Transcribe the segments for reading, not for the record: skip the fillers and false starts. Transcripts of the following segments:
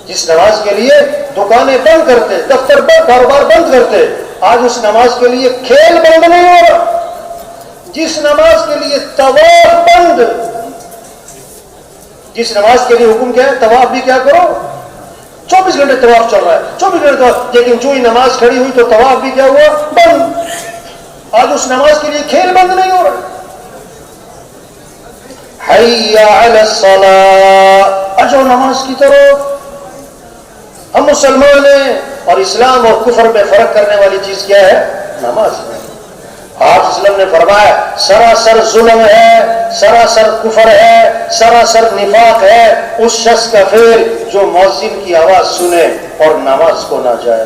جس نماز کے لیے دکانیں بند کرتے، دفتر بند، کاروبار بند کرتے، آج اس نماز کے لیے کھیل بند نہیں ہو رہا. جس نماز کے لیے طواف بند، جس نماز کے لیے حکم کیا ہے طواف بھی کیا کرو، 24 گھنٹے طواف چل رہا ہے، 24 گھنٹے طواف، لیکن جو ہی نماز کھڑی ہوئی تو طواف بھی کیا ہوا، بند. آج اس نماز کے لیے کھیل بند نہیں ہو رہا. حی علی الصلاۃ، اجو نماز کی طرف. ہم مسلمان ہیں اور اسلام اور کفر میں فرق کرنے والی چیز کیا ہے، نماز ہے. آپ اسلام نے فرمایا سراسر ظلم ہے، سراسر کفر ہے، سراسر نفاق ہے اس شخص کا فعل جو مؤذن کی آواز سنے اور نماز کو نہ جائے.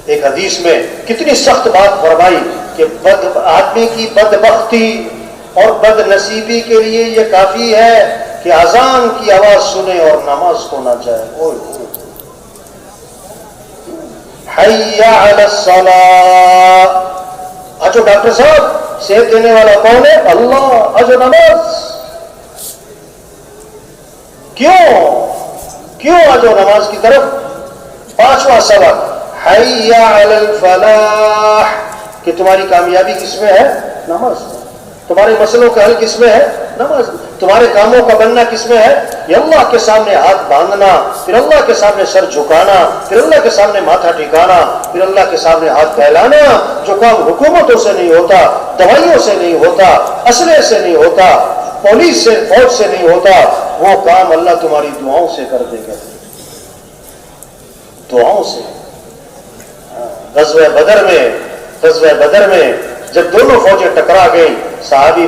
ایک حدیث میں کتنی سخت بات فرمائی کہ آدمی کی بدبختی اور بد نصیبی کے لیے یہ کافی ہے کہ اذان کی آواز سنے اور نماز کو نہ جائے. حی علی الصلاۃ. اجو ڈاکٹر صاحب صحت دینے والا کون ہے؟ اللہ. اجو نماز. کیوں اجو نماز کی طرف. پانچواں سبق حی علی الفلاح، کہ تمہاری کامیابی کس میں ہے، نماز. تمہارے مسئلوں کا حل کس میں ہے، نماز. تمہارے کاموں کا بننا کس میں ہے، یہ اللہ کے سامنے ہاتھ باندھنا، پھر اللہ کے سامنے سر جھکانا، پھر اللہ کے سامنے ماتھا ٹھکانا، پھر اللہ کے سامنے ہاتھ پھیلانا. جو کام حکومتوں سے نہیں ہوتا، دوائیوں سے نہیں ہوتا، اسلحے سے نہیں ہوتا، پولیس سے، فوج سے نہیں ہوتا، وہ کام اللہ تمہاری دعاؤں سے کر دے گا. دعاؤں سے. غزوہ بدر میں جب دونوں فوجیں ٹکرا گئیں، صحابی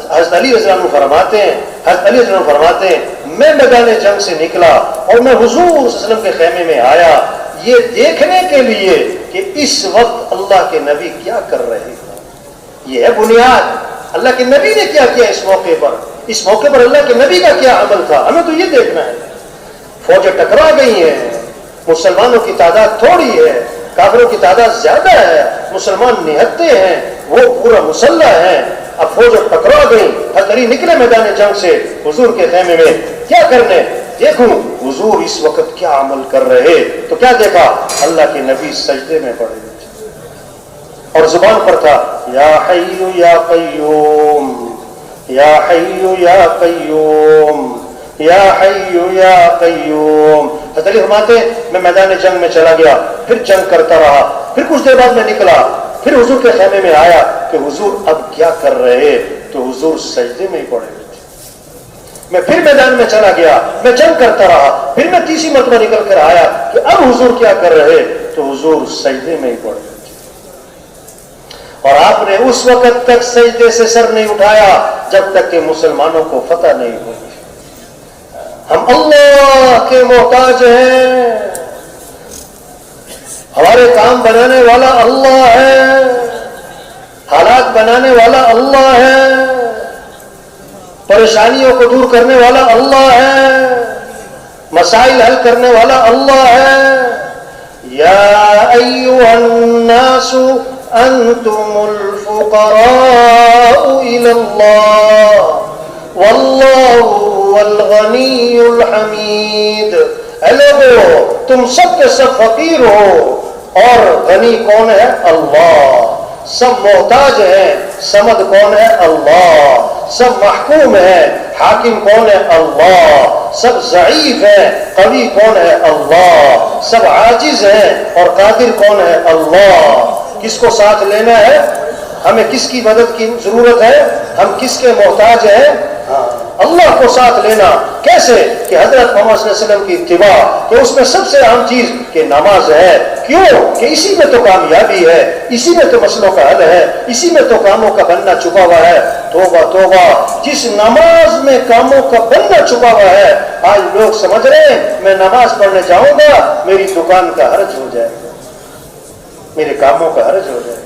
حضرت علی رضی اللہ عنہ فرماتے ہیں میں میدان جنگ سے نکلا اور میں حضور صلی اللہ علیہ وسلم کے خیمے میں آیا یہ دیکھنے کے لیے کہ اس وقت اللہ کے نبی کیا کر رہے ہیں. یہ ہے بنیاد. اللہ کے نبی نے کیا کیا اس موقع پر اللہ کے نبی کا کیا عمل تھا، ہمیں تو یہ دیکھنا ہے. فوجیں ٹکرا گئی ہیں، مسلمانوں کی تعداد تھوڑی ہے، کافروں کی تعداد زیادہ ہے، مسلمان نہتے ہیں، وہ پورا مسلح ہے. اب فوج ٹکرا گئی، حضرت علی نکلے میدان جنگ سے حضور کے خیمے میں کیا کرنے. دیکھوں حضور اس وقت کیا عمل کر رہے، تو کیا دیکھا، اللہ کے نبی سجدے میں پڑے اور زبان پر تھا یا حی یا قیوم، یا حی یا قیوم، یا حی یا قیوم. حضرت علی فرماتے میں میدان جنگ میں چلا گیا، پھر جنگ کرتا رہا، پھر کچھ دیر بعد میں نکلا، پھر حضور کے خیمے میں آیا کہ حضور اب کیا کر رہے، تو حضور سجدے میں ہی پڑے ہوئے تھے. میں پھر میدان میں چلا گیا، میں جنگ کرتا رہا، پھر میں تیسری مرتبہ نکل کر آیا کہ اب حضور کیا کر رہے، تو حضور سجدے میں ہی پڑے ہوئے تھے. اور آپ نے اس وقت تک سجدے سے سر نہیں اٹھایا جب تک کہ مسلمانوں کو فتح نہیں ہوئی. ہم اللہ کے محتاج ہیں، ہمارے کام بنانے والا اللہ ہے، حالات بنانے والا اللہ ہے، پریشانیوں کو دور کرنے والا اللہ ہے، مسائل حل کرنے والا اللہ ہے. یا ایھا الناس انتم الفقراء الی اللہ واللہ هو الغنی الحمید. اے لوگو تم سب کے سب فقیر ہو اور غنی کون ہے، اللہ. سب محتاج ہیں، سمد کون ہے، اللہ. سب محکوم ہیں، حاکم کون ہے، اللہ. سب ضعیف ہیں، قوی کون ہے، اللہ. سب عاجز ہیں اور قادر کون ہے، اللہ. کس کو ساتھ لینا ہے، ہمیں کس کی مدد کی ضرورت ہے، ہم کس کے محتاج ہیں، اللہ کو ساتھ لینا. کیسے کہ حضرت محمد صلی اللہ علیہ وسلم کی اتباع، کہ اس میں سب سے اہم چیز کہ نماز ہے. کیوں کہ اسی میں تو کامیابی ہے، اسی میں تو مسئلوں کا حل ہے، اسی میں تو کاموں کا بننا چھپا ہوا ہے. توبہ توبہ، جس نماز میں کاموں کا بننا چھپا ہوا ہے. آج لوگ سمجھ رہے ہیں میں نماز پڑھنے جاؤں گا میری دکان کا حرج ہو جائے گا، میرے کاموں کا حرج ہو جائے گا.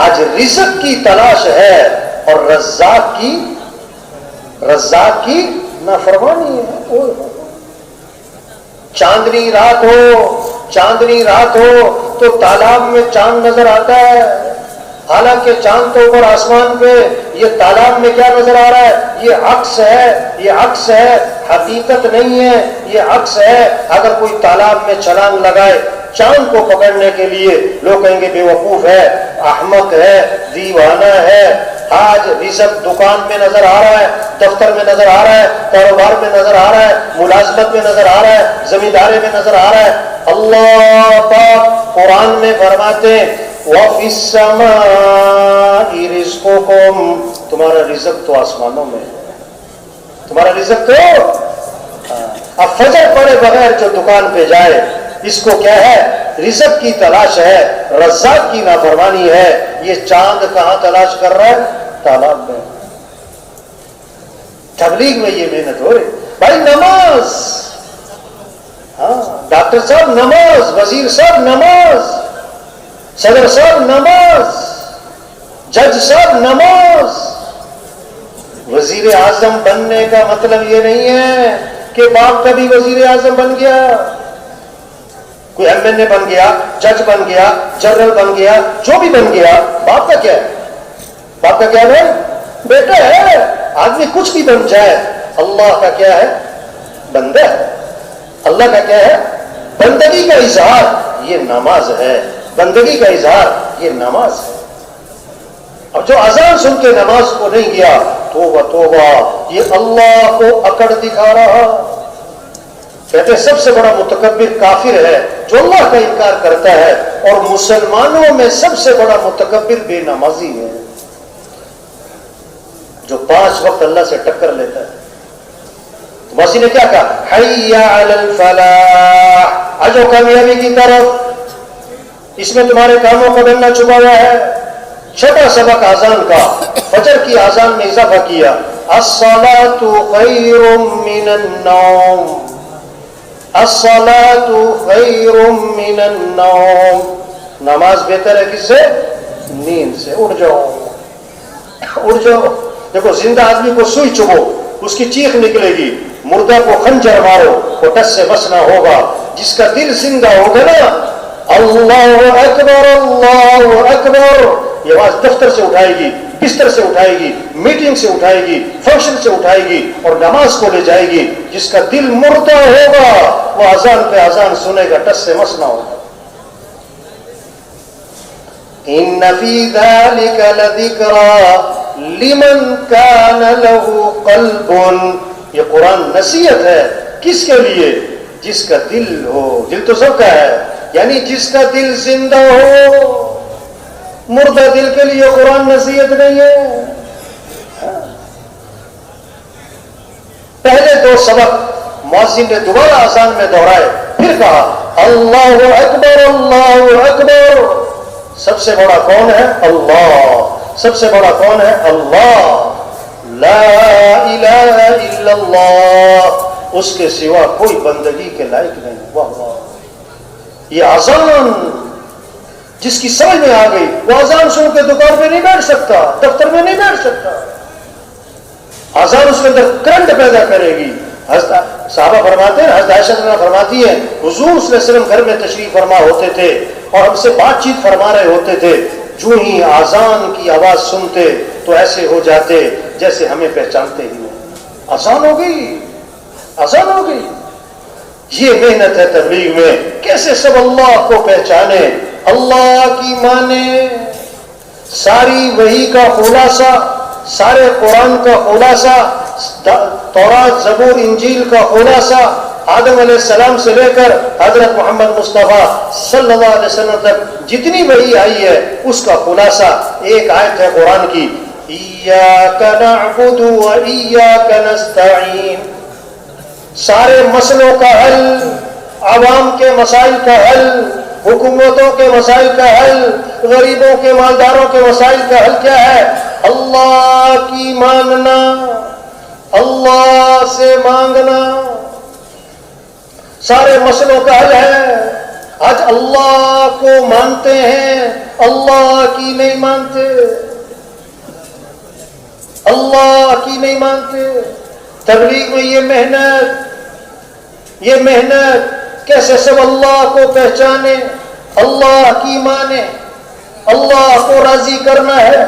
آج رزق کی تلاش ہے اور رزاق کی نافرمانی ہے. چاندنی رات ہو تو تالاب میں چاند نظر آتا ہے، حالانکہ چاند تو اوپر آسمان پہ، یہ تالاب میں کیا نظر آ رہا ہے؟ یہ عکس ہے، یہ عکس ہے، حقیقت نہیں ہے، یہ عکس ہے۔ اگر کوئی تالاب میں چھلانگ لگائے چاند کو پکڑنے کے لیے، لوگ کہیں گے بے وقوف ہے، احمق ہے، دیوانہ ہے۔ آج رزق دکان میں نظر آ رہا ہے، دفتر میں نظر آ رہا ہے، کاروبار میں نظر آ رہا ہے، ملازمت میں نظر آ رہا ہے، زمینداری میں نظر آ رہا ہے۔ اللہ پاک قرآن میں فرماتے ہیں وَفِي السَّمَاءِ رِزْقُكُمْ، تمہارا رزق تو آسمانوں میں ہے، تمہارا رزق تو اب فجر پڑے بغیر جو دکان پہ جائے، اس کو کیا ہے؟ رزق کی تلاش ہے، رزاق کی نافرمانی ہے۔ یہ چاند کہاں تلاش کر رہا ہے؟ تالاب میں۔ تبلیغ میں یہ محنت ہو رہی بھائی، نماز، ہاں ڈاکٹر صاحب نماز، وزیر صاحب نماز، صدر صاحب نماز، جج صاحب نماز۔ وزیر اعظم بننے کا مطلب یہ نہیں ہے کہ باپ کا بھی وزیر اعظم بن گیا، کوئی ایم این اے بن گیا، جج بن گیا، جنرل بن گیا، جو بھی بن گیا، باپ کا کیا ہے؟ باپ کا کیا ہے؟ بیٹا ہے۔ آدمی کچھ بھی بن جائے، اللہ کا کیا ہے؟ بندہ ہے۔ اللہ کا کیا ہے؟ بندگی کا اظہار، یہ نماز ہے۔ بندگی کا اظہار، یہ نماز ہے۔ اب جو اذان سن کے نماز کو نہیں گیا، توبہ توبہ، یہ اللہ کو اکڑ دکھا رہا۔ کہتے ہیں سب سے بڑا متکبر کافر ہے جو اللہ کا انکار کرتا ہے، اور مسلمانوں میں سب سے بڑا متکبر بے نمازی ہے جو 5 وقت اللہ سے ٹکر لیتا ہے۔ تو مسیح نے کیا کہا؟ حی علی الفلاح، آجو کامیابی کی طرف، اس میں تمہارے کاموں کا بننا چھپا ہوا ہے۔ چھٹا سبق اذان کا، فجر کی اذان میں اضافہ کیا، الصلاۃ خیر من النوم، الصلاۃ خیر من النوم، نماز بہتر ہے کس سے؟ نیند سے۔ اٹھ جاؤ، اٹھ جاؤ۔ دیکھو زندہ آدمی کو سوئی چبھو، اس کی چیخ نکلے گی، مردہ کو خنجر مارو، وہ ٹس سے بس نہ ہوگا۔ جس کا دل زندہ ہوگا نا، اللہ اکبر اللہ اکبر، یہ آواز دفتر سے اٹھائے گی، بستر سے اٹھائے گی، میٹنگ سے اٹھائے گی، فنکشن سے اٹھائے گی، اور نماز کو لے جائے گی۔ جس کا دل مردہ ہوگا وہ اذان پہ اذان سنے گا، ٹس سے مس نہ ہوگا۔ ان فی ذلک لذکری لمن کان له قلب، یہ قرآن نصیحت ہے کس کے لیے؟ جس کا دل ہو۔ دل تو سب کا ہے، یعنی جس کا دل زندہ ہو۔ مردہ دل کے لیے قرآن نصیحت نہیں ہے۔ پہلے 2 سبق مؤذن نے دوبارہ اذان میں دہرائے، پھر کہا اللہ اکبر اللہ اکبر۔ سب سے بڑا کون ہے؟ اللہ۔ سب سے بڑا کون ہے؟ اللہ۔ لا الہ الا اللہ، اس کے سوا کوئی بندگی کے لائق نہیں۔ واہ، یہ اذان جس کی سمجھ میں آ گئی، وہ اذان سن کے دکان پہ نہیں بیٹھ سکتا، دفتر میں نہیں بیٹھ سکتا۔ اذان اس کے اندر کرنٹ پیدا کرے گی۔ صحابہ فرماتے ہیں، حضرت عائشہ رضی اللہ عنہا فرماتی ہیں، حضور صلی اللہ علیہ وسلم گھر میں تشریف فرما ہوتے تھے اور ہم سے بات چیت فرما رہے ہوتے تھے، جو ہی اذان کی آواز سنتے تو ایسے ہو جاتے جیسے ہمیں پہچانتے ہی نہیں۔ اذان ہو گئی، اذان ہو گئی۔ یہ محنت ہے تبلیغ میں، کیسے سب اللہ کو پہچانے، اللہ کی مانے، ساری وحی کا خلاصہ، سارے قرآن کا خلاصہ، تورات زبور انجیل کا خلاصہ، آدم علیہ السلام سے لے کر حضرت محمد مصطفیٰ صلی اللہ علیہ وسلم تک جتنی وحی آئی ہے اس کا خلاصہ ایک آیت ہے قرآن کی، ایاک نعبد و ایاک نستعین۔ سارے مسئلوں کا حل، عوام کے مسائل کا حل، حکومتوں کے مسائل کا حل، غریبوں کے مالداروں کے مسائل کا حل کیا ہے؟ اللہ کی ماننا، اللہ سے مانگنا، سارے مسئلوں کا حل ہے۔ آج اللہ کو مانتے ہیں، اللہ کی نہیں مانتے، اللہ کی نہیں مانتے۔ تبلیغ میں یہ محنت کیسے سب اللہ کو پہچانے، اللہ کی مانے۔ اللہ کو راضی کرنا ہے